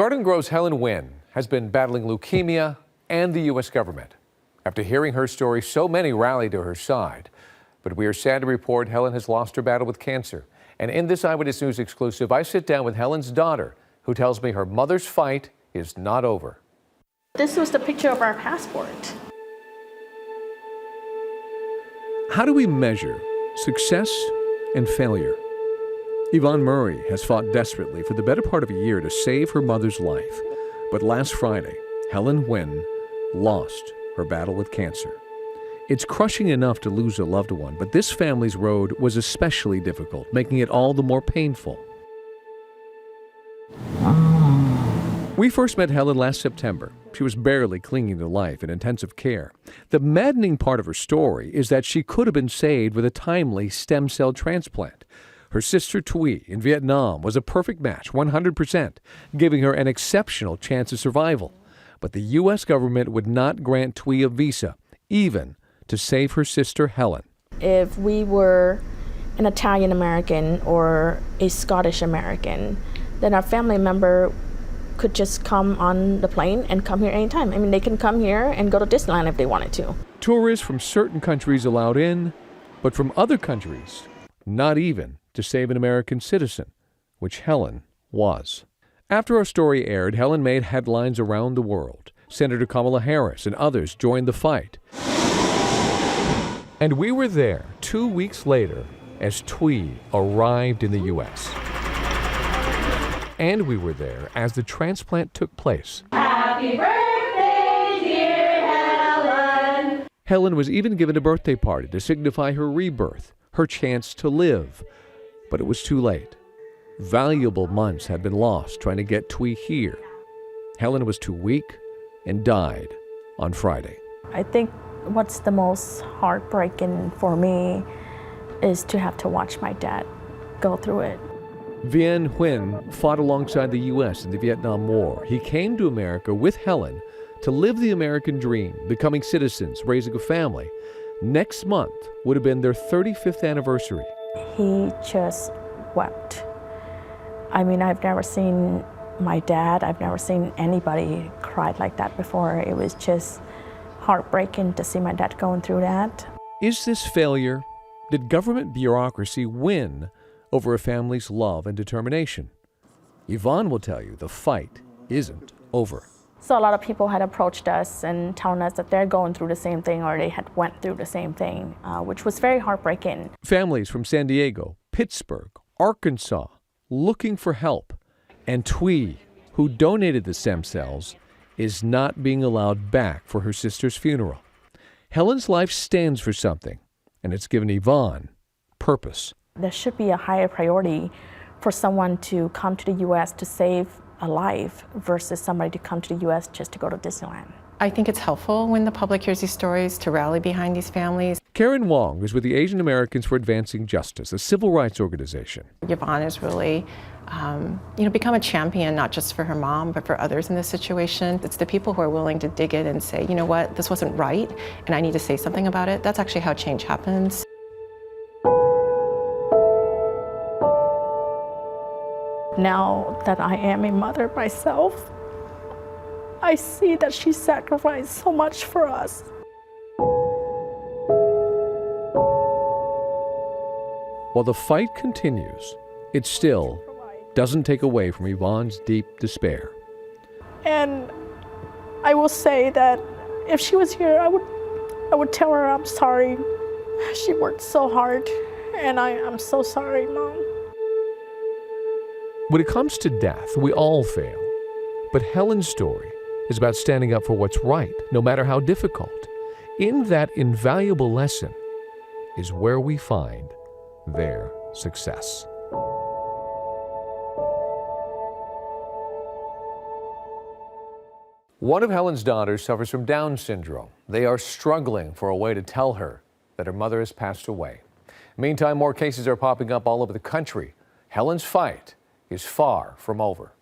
Garden Grove's Helen Huynh has been battling leukemia and the U.S. government. After hearing her story, so many rallied to her side. But we are sad to report Helen has lost her battle with cancer. And in this Eyewitness News exclusive, I sit down with Helen's daughter, who tells me her mother's fight is not over. This was the picture of our passport. How do we measure success and failure? Yvonne Murray has fought desperately for the better part of a year to save her mother's life. But last Friday, Helen Huynh lost her battle with cancer. It's crushing enough to lose a loved one, but this family's road was especially difficult, making it all the more painful. We first met Helen last September. She was barely clinging to life in intensive care. The maddening part of her story is that she could have been saved with a timely stem cell transplant. Her sister Thuy in Vietnam was a perfect match, 100%, giving her an exceptional chance of survival. But the U.S. government would not grant Thuy a visa, even to save her sister Helen. If we were an Italian American or a Scottish American, then our family member could just come on the plane and come here anytime. I mean, they can come here and go to Disneyland if they wanted to. Tourists from certain countries allowed in, but from other countries, not even to save an American citizen, which Helen was. After our story aired, Helen made headlines around the world. Senator Kamala Harris and others joined the fight. And we were there 2 weeks later as Thuy arrived in the U.S. And we were there as the transplant took place. Happy birthday, dear Helen! Helen was even given a birthday party to signify her rebirth, her chance to live. But it was too late. Valuable months had been lost trying to get Thuy here. Helen was too weak and died on Friday. I think what's the most heartbreaking for me is to have to watch my dad go through it. Vien Huynh fought alongside the U.S. in the Vietnam War. He came to America with Helen to live the American dream, becoming citizens, raising a family. Next month would have been their 35th anniversary. He just wept. I mean, I've never seen my dad, I've never seen anybody cry like that before. It was just heartbreaking to see my dad going through that. Is this failure? Did government bureaucracy win over a family's love and determination? Yvonne will tell you the fight isn't over. So a lot of people had approached us and telling us that they're going through the same thing or they had went through the same thing, which was very heartbreaking. Families from San Diego, Pittsburgh, Arkansas, looking for help. And Thuy, who donated the stem cells, is not being allowed back for her sister's funeral. Helen's life stands for something, and it's given Yvonne purpose. There should be a higher priority for someone to come to the U.S. to save a life versus somebody to come to the U.S. just to go to Disneyland. I think it's helpful when the public hears these stories to rally behind these families. Karen Wong is with the Asian Americans for Advancing Justice, a civil rights organization. Yvonne has really become a champion, not just for her mom, but for others in this situation. It's the people who are willing to dig in and say, you know what, this wasn't right, and I need to say something about it. That's actually how change happens. Now that I am a mother myself, I see that she sacrificed so much for us. While the fight continues, it still doesn't take away from Yvonne's deep despair. And I will say that if she was here, I would tell her I'm sorry. She worked so hard, and I'm so sorry, Mom. When it comes to death, we all fail. But Helen's story is about standing up for what's right, no matter how difficult. In that invaluable lesson is where we find their success. One of Helen's daughters suffers from Down syndrome. They are struggling for a way to tell her that her mother has passed away. Meantime, more cases are popping up all over the country. Helen's fight is far from over.